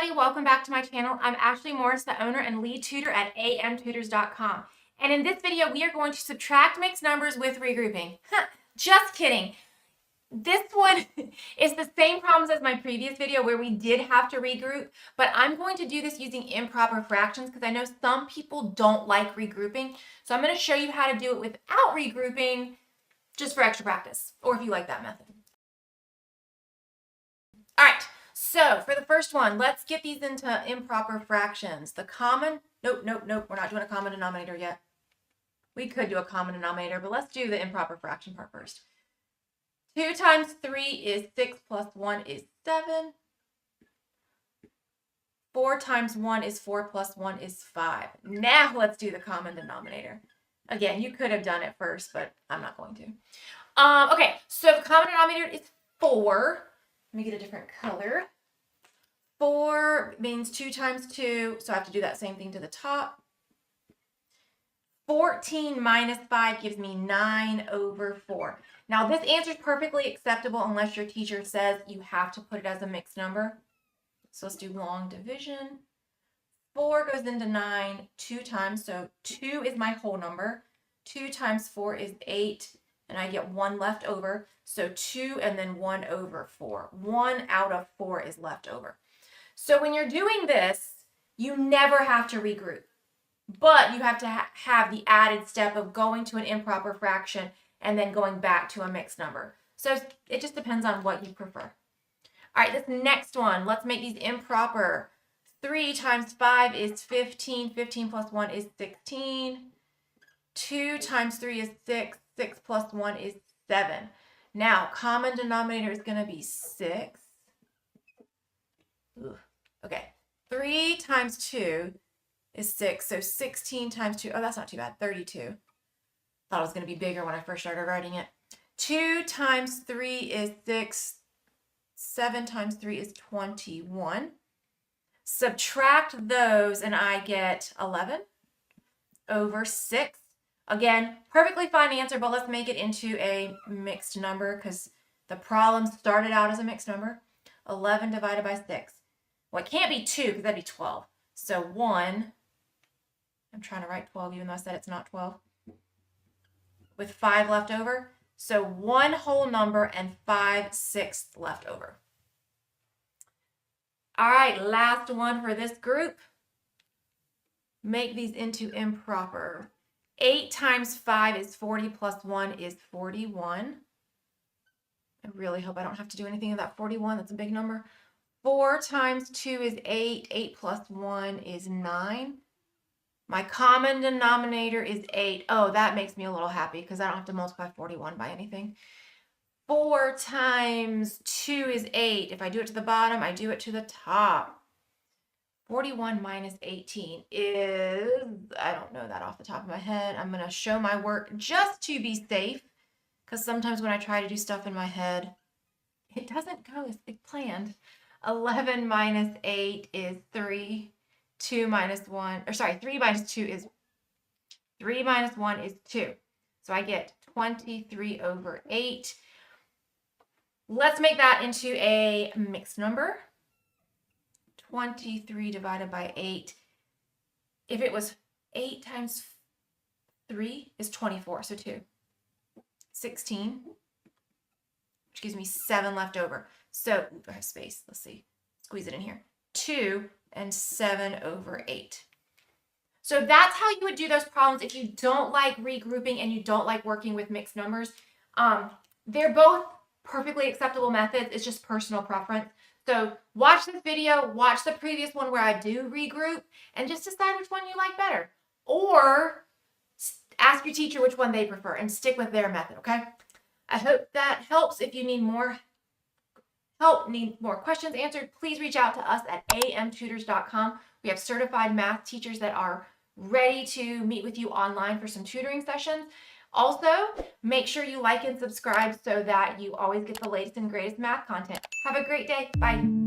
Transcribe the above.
everybody, welcome back to my channel. I'm Ashley Morris, the owner and lead tutor at amtutors.com. And in this video, we are going to subtract mixed numbers with regrouping. Just kidding. This one is the same problems as my previous video where we did have to regroup, but I'm going to do this using improper fractions because I know some people don't like regrouping. So I'm going to show you how to do it without regrouping just for extra practice, or if you like that method. All right. So for the first one, let's get these into improper fractions. The common, nope, we're not doing a common denominator yet. We could do a common denominator, but let's do the improper fraction part first. 2 times 3 is 6 plus 1 is 7. 4 times 1 is 4 plus 1 is 5. Now let's do the common denominator. Again, you could have done it first, but I'm not going to. Okay, so the common denominator is 4. Let me get a different color. 4 means 2 times 2, so I have to do that same thing to the top. 14 minus 5 gives me 9 over 4. Now, this answer is perfectly acceptable unless your teacher says you have to put it as a mixed number. So let's do long division. 4 goes into 9 2 times, so 2 is my whole number. 2 times 4 is 8, and I get 1 left over. So 2 and then 1 over 4. 1 out of 4 is left over. So when you're doing this, you never have to regroup, but you have to have the added step of going to an improper fraction and then going back to a mixed number. So it just depends on what you prefer. All right, this next one, let's make these improper. 3 times 5 is 15. 15 plus 1 is 16. 2 times 3 is 6. 6 plus 1 is 7. Now, common denominator is going to be 6. Ooh. Okay, 3 times 2 is 6, so 16 times 2, oh, that's not too bad, 32. Thought it was going to be bigger when I first started writing it. 2 times 3 is 6, 7 times 3 is 21. Subtract those and I get 11 over 6. Again, perfectly fine answer, but let's make it into a mixed number because the problem started out as a mixed number. 11 divided by 6. Well, it can't be 2 because that'd be 12. So 1, I'm trying to write 12 even though I said it's not 12, with 5 left over. So 1 whole number and 5/6 left over. All right, last one for this group. Make these into improper. 8 times 5 is 40 plus 1 is 41. I really hope I don't have to do anything with that 41. That's a big number. 4 times 2 is 8. 8 plus 1 is 9. My common denominator is 8. Oh, that makes me a little happy because I don't have to multiply 41 by anything. 4 times 2 is 8. If I do it to the bottom, I do it to the top. 41 minus 18 is, I don't know that off the top of my head. I'm going to show my work just to be safe because sometimes when I try to do stuff in my head, it doesn't go as planned. 11 minus 8 is 3. 2 minus 1, or sorry, 3 minus 2 is 3 minus 1 is 2. So I get 23 over 8. Let's make that into a mixed number. 23 divided by 8. If it was 8 times 3 is 24, so 2. 16, which gives me 7 left over. So, I have space. Let's see. Squeeze it in here. 2 and 7 over 8. So that's how you would do those problems if you don't like regrouping and you don't like working with mixed numbers. They're both perfectly acceptable methods. It's just personal preference. So watch this video, watch the previous one where I do regroup, and just decide which one you like better. Or ask your teacher which one they prefer and stick with their method, okay? I hope that helps. If you need more help, need more questions answered, please reach out to us at amtutors.com. We have certified math teachers that are ready to meet with you online for some tutoring sessions. Also, make sure you like and subscribe so that you always get the latest and greatest math content. Have a great day. Bye.